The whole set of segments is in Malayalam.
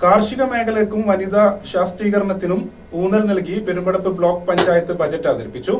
കാർഷിക മേഖലയ്ക്കും വനിതാ ശാക്തീകരണത്തിനും ഊന്നൽ നൽകി പെരുമ്പടപ്പ് ബ്ലോക്ക് പഞ്ചായത്ത് ബജറ്റ് അവതരിപ്പിച്ചു.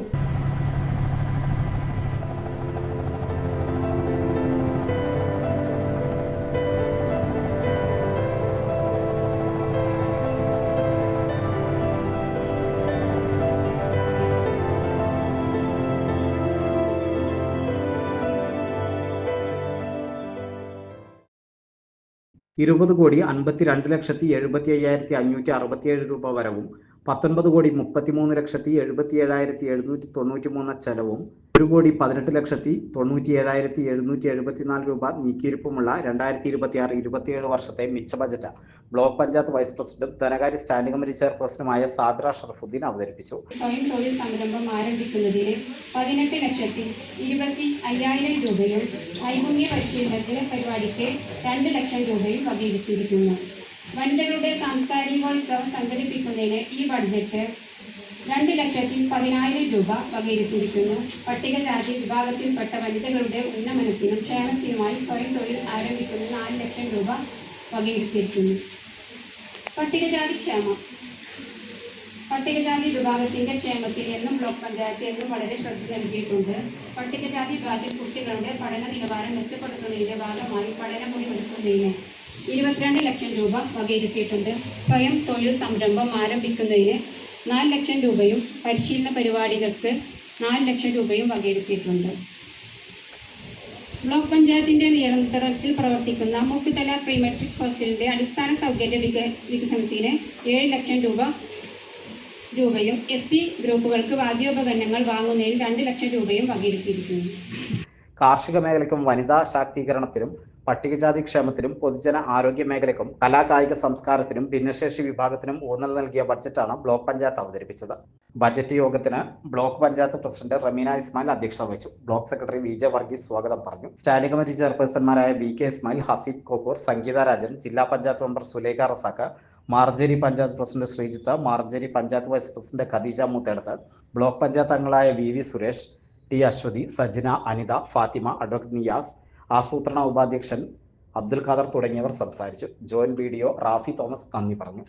₹20,52,75,567 രൂപ വരവും 19,33,77,793 ചെലവും ₹1,18,97,774 രൂപ നീക്കിയിരിപ്പുമുള്ള 2026-27 വർഷത്തെ മിച്ച ബജറ്റ് ബ്ലോക്ക് പഞ്ചായത്ത് വൈസ് പ്രസിഡന്റും ധനകാര്യ സ്റ്റാൻഡിംഗ് കമ്മിറ്റി ചെയർപേഴ്സണുമായ സാബിറ ഷറഫുദ്ദീൻ അവതരിപ്പിച്ചു. സ്വയം തൊഴിൽ സംരംഭം ആരംഭിക്കുന്നതിന് 18,25,000 രൂപയും നൈപുണ്യ പരിശീലനത്തിന് പരിപാടിക്ക് 2 ലക്ഷം രൂപയും വകയിരുത്തിയിരിക്കുന്നു. വനിതകളുടെ സാംസ്കാരികോത്സവം സംഘടിപ്പിക്കുന്നതിന് ഈ ബഡ്ജറ്റ് 2,10,000 രൂപ വകയിരുത്തിയിരിക്കുന്നു. പട്ടികജാതി വിഭാഗത്തിൽപ്പെട്ട വനിതകളുടെ ഉന്നമനത്തിനും ക്ഷേമത്തിനുമായി സ്വയം തൊഴിൽ ആരംഭിക്കുന്ന 4 ലക്ഷം രൂപ വകയിരുത്തിയിരിക്കുന്നു. പട്ടികജാതി വിഭാഗത്തിന്റെ ക്ഷേമത്തിൽ എന്നും ബ്ലോക്ക് പഞ്ചായത്ത് എന്നും വളരെ ശ്രദ്ധ നൽകിയിട്ടുണ്ട്. പട്ടികജാതി വിഭാഗത്തിൽ കുട്ടികളുടെ പഠന നിലവാരം മെച്ചപ്പെടുത്തുന്നതിന്റെ ഭാഗമായി പഠനമുറി ഒരുക്കുന്നതിന് 22 ലക്ഷം രൂപ വകയിരുത്തിയിട്ടുണ്ട്. സ്വയം തൊഴിൽ സംരംഭം ആരംഭിക്കുന്നതിന് 4 ലക്ഷം രൂപയും പരിശീലന പരിപാടികൾക്ക് 4 ലക്ഷം രൂപയും വകയിരുത്തിയിട്ടുണ്ട്. ബ്ലോക്ക് പഞ്ചായത്തിന്റെ നിയന്ത്രണത്തിൽ പ്രവർത്തിക്കുന്ന മുക്കുതല പ്രീ മെട്രിക് ഹോസ്റ്റലിന്റെ അടിസ്ഥാന സൗകര്യ വികസനത്തിന് 7 ലക്ഷം രൂപയും SC ഗ്രൂപ്പുകൾക്ക് വാദ്യോപകരണങ്ങൾ വാങ്ങുന്നതിന് 2 ലക്ഷം രൂപയും വകയിരുത്തിയിരിക്കുന്നു. കാർഷിക മേഖലയ്ക്കും വനിതാ ശാക്തീകരണത്തിനും പട്ടികജാതി ക്ഷേമത്തിനും പൊതുജന ആരോഗ്യ മേഖലയ്ക്കും കലാകായിക സംസ്കാരത്തിനും ഭിന്നശേഷി വിഭാഗത്തിനും ഊന്നൽ നൽകിയ ബഡ്ജറ്റാണ് ബ്ലോക്ക് പഞ്ചായത്ത് അവതരിപ്പിച്ചത്. ബജറ്റ് യോഗത്തിന് ബ്ലോക്ക് പഞ്ചായത്ത് പ്രസിഡന്റ് റമീന ഇസ്മായിൽ അധ്യക്ഷത വഹിച്ചു. ബ്ലോക്ക് സെക്രട്ടറി VJ വർഗീസ് സ്വാഗതം പറഞ്ഞു. സ്റ്റാൻഡിംഗ് കമ്മിറ്റി ചെയർപേഴ്സൺമാരായ VK ഇസ്മായിൽ, ഹസീബ് കോക്കൂർ, സംഗീത രാജൻ, ജില്ലാ panchayat member Sulaikha Razak, Marjari panchayat president Sreejith, Marjari panchayat vice president Khadeeja Moothedath, block panchayat അംഗങ്ങളായ VV Suresh, T Aswathi, Sajina, Anitha, Fathima, advocate Niyas, ആസൂത്രണ ഉപാധ്യക്ഷൻ അബ്ദുൽ ഖാദർ തുടങ്ങിയവർ സംസാരിച്ചു. ജോയിന്റ് BDO റാഫി തോമസ് നന്ദി പറഞ്ഞു.